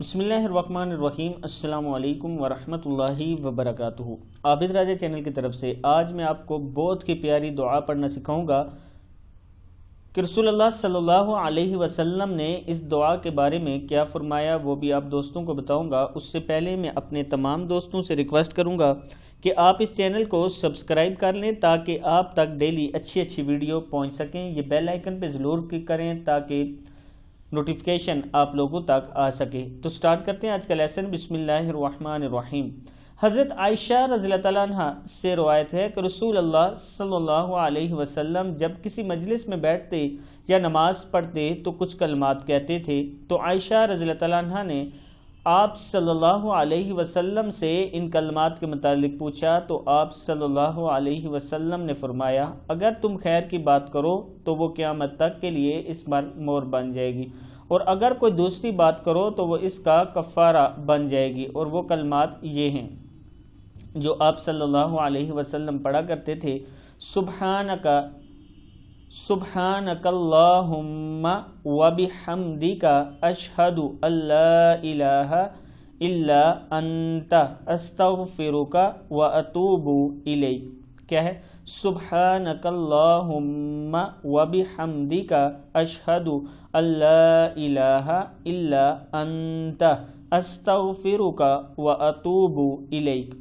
بسم اللہ الرحمن الرحیم۔ السلام علیکم ورحمۃ اللہ وبرکاتہ۔ عابد راجہ چینل کی طرف سے آج میں آپ کو بہت ہی پیاری دعا پڑھنا سکھاؤں گا کہ رسول اللہ صلی اللہ علیہ وسلم نے اس دعا کے بارے میں کیا فرمایا، وہ بھی آپ دوستوں کو بتاؤں گا۔ اس سے پہلے میں اپنے تمام دوستوں سے ریکویسٹ کروں گا کہ آپ اس چینل کو سبسکرائب کر لیں تاکہ آپ تک ڈیلی اچھی ویڈیو پہنچ سکیں۔ یہ بیل آئیکن پہ ضرور کلک کریں تاکہ نوٹیفیکیشن آپ لوگوں تک آ سکے۔ تو سٹارٹ کرتے ہیں آج کا لیسن۔ بسم اللہ الرحمن الرحیم۔ حضرت عائشہ رضی اللہ تعالیٰ عنہ سے روایت ہے کہ رسول اللہ صلی اللہ علیہ وسلم جب کسی مجلس میں بیٹھتے یا نماز پڑھتے تو کچھ کلمات کہتے تھے، تو عائشہ رضی اللہ تعالیٰ عنہ نے آپ صلی اللہ علیہ وسلم سے ان کلمات کے متعلق پوچھا، تو آپ صلی اللہ علیہ وسلم نے فرمایا، اگر تم خیر کی بات کرو تو وہ قیامت تک کے لیے اس پر مہر بن جائے گی، اور اگر کوئی دوسری بات کرو تو وہ اس کا کفارہ بن جائے گی۔ اور وہ کلمات یہ ہیں جو آپ صلی اللہ علیہ وسلم پڑھا کرتے تھے: سبحانک اللہم وبحمدک اشہد ان لا الہ الا انت استغفرک واتوب الیک۔ کیا ہے؟ سبحانک اللہم وبحمدک اشہد ان لا الہ الا انت استغفرک واتوب الیک۔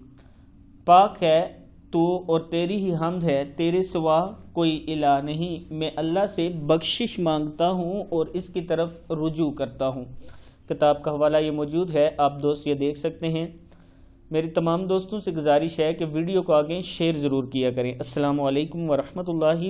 پاک ہے تو اور تیری ہی حمد ہے، تیرے سوا کوئی الہ نہیں، میں اللہ سے بخشش مانگتا ہوں اور اس کی طرف رجوع کرتا ہوں۔ کتاب کا حوالہ یہ موجود ہے، آپ دوست یہ دیکھ سکتے ہیں۔ میری تمام دوستوں سے گزارش ہے کہ ویڈیو کو آگے شیئر ضرور کیا کریں۔ السلام علیکم ورحمۃ اللہ